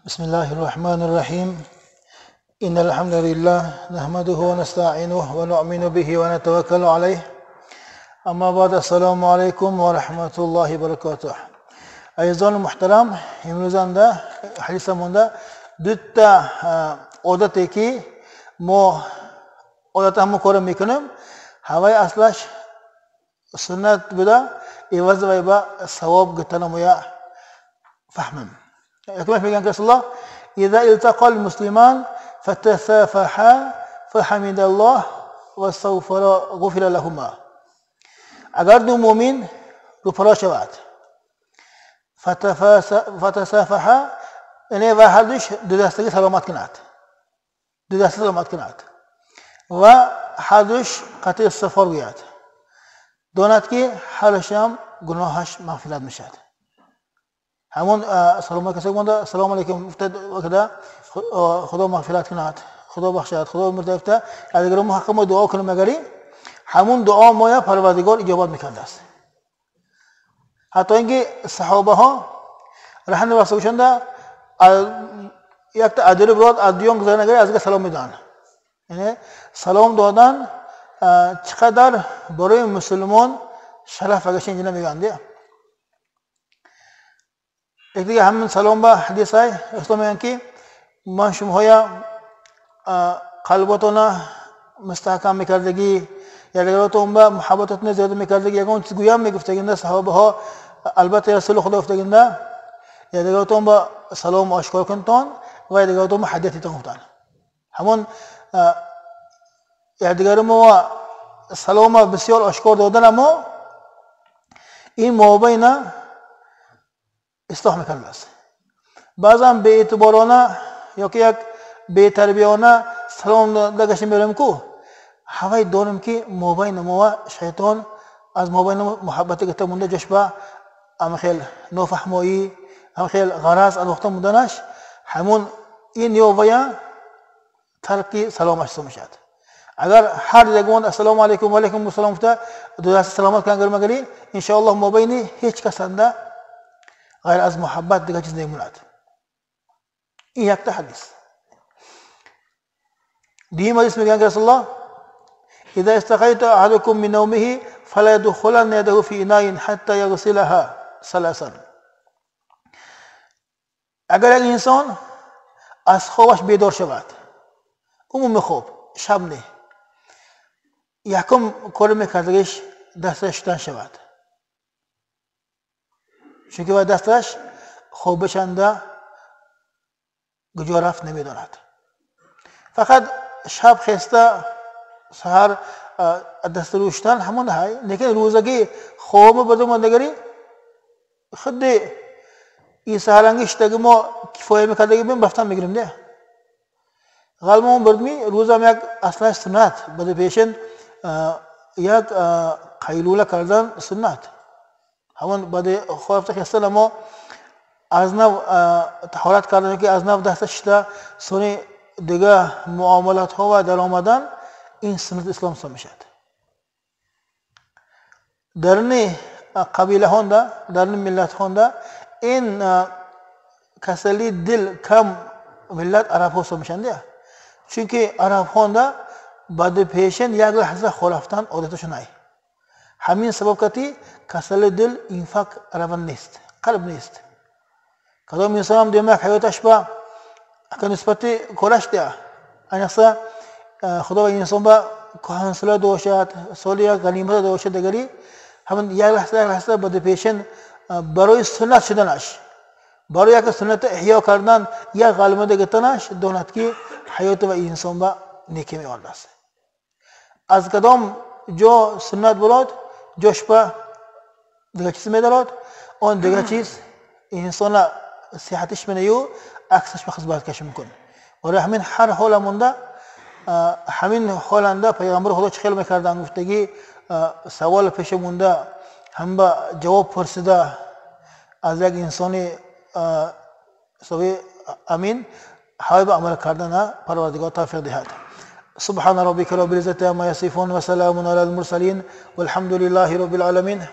بسم الله الرحمن الرحيم إن الحمد لله نحمده ونستعينه ونؤمن به ونتوكل عليه أما بعد السلام عليكم ورحمة الله وبركاته أيضاً محترم امروزان دا حدیثموندا دوتا عادتی که ما عادت همو کارو میکنیم هوای اصلش سنت بوده ایواز و با ثواب گتن مویا فهمم يكمل في رسول الله إذا التقى المسلمان فتسافحا فحمد الله واستغفر غفر لهما اگر دو مؤمن رو پرا شود فتسافحا یعنی و هر دوش دو دستگی سلامت کند و هر دوش قطع استغفار گوید داند که هرش هم گناهش مغفرت میشد همون سلام کسی گفته سلام علیکم وقتا خدا مغفرت کند خدا بخشد خدا مرتفع اگر ما حق ما دعا کنیم مگری همون دعا ما پروردگار اجابت میکنه است حتی اینکه صحابه ها رحمت الله سوشنده یک تا ادر براد ادیون گذار نگری از سلام میدن یعنی سلام دادن چقدر برای مسلمان شرف اگه اینجا میگن یک دیگه همین سلام با حدیث های اسلام میگن که ما شما قلبتون مستحکم میکردگی یا دیگراتون با محبتتون زیاد میکردگی یکون چیز گویم میگفتگنده صحابه ها البته رسول خدا گفتگنده یا دیگراتون با سلام آشکار کنتون و یا دیگراتون با حدیثتون گفتن همون یا دیگر ما سلام بسیار آشکار دادن اما این مابین اصلاح میکنه است بعضا به اعتبارانه یا که یک به تربیانه سلام داشته میرم کو هوای دارم که مابین ما شیطان از مابین محبت گرفته مونده جشبه ام خیل نافهمایی ام خیل غرض از وقت موندنش همون این یوویا ترکی سلامش میشد اگر هر یگون السلام علیکم و علیکم السلام گفته دو دست سلامت کنگر مگری ان شاء الله مابین هیچ کس انده غير از محبت دیگه چیز نمیموند این یک حدیث دیم حدیث میگن رسول الله اذا استقيت احدكم من نومه فلا يدخلن يده في اناء حتى يغسلها ثلاثا اگر یک انسان از خوابش بیدار شود عموم خواب شب نه یکم کار میکردگیش دستش تن شود چونکه و دستش خوابش انده گجا رفت نمیداند فقط شب خسته سهر دست روشتن همون های لیکن روزگی خواب بدو مندگری خود این سهرنگیش تاگه ما کفایه میکردگی بیم بفتن میگریم نه غالبا بردمی روزم یک اصلا سنت بده پیشن یک قیلوله کردن سنت همون بعد خواب خسته اما از نو تحولات کردن که از نو دستش تا سونی دیگه معاملات ها و در آمدن این سنت اسلام میشد درنی قبیله هوندا درنی ملت هوندا این کسلی دل کم ملت عرب ها میشنده چونکه عرب هوندا بعد پیشن یک لحظه خلافتن عادتشون ای همین سبب کتی کسل دل انفاق روان نیست قلب نیست کدام انسان هم دیگه حیاتش با که نسبتی کارش دیا انیسا خدا و انسان با کهنسلا دوشد سالی یا غنیمت دوشد دیگری همین یک لحظه بعد پیشن برای سنت شدنش برای یک سنت احیا کردن یک غلمه گرفتنش داند که حیات و انسان با نیکی می‌آورد است از کدام جو سنت بلاد جوش با دیگه چیز می‌دارد آن دیگه چیز انسان صحتش منیو عکسش به خدمت کش میکنه و همین هر حال مونده همین حال انده پیامبر خدا چه خیلی میکردن گفتگی سوال پیش مونده هم با جواب پرسیده از یک انسانی سوی امین حای به عمل کردن پروردگار توفیق دهد سبحان ربك رب العزة عما يصفون وسلام على المرسلين والحمد لله رب العالمين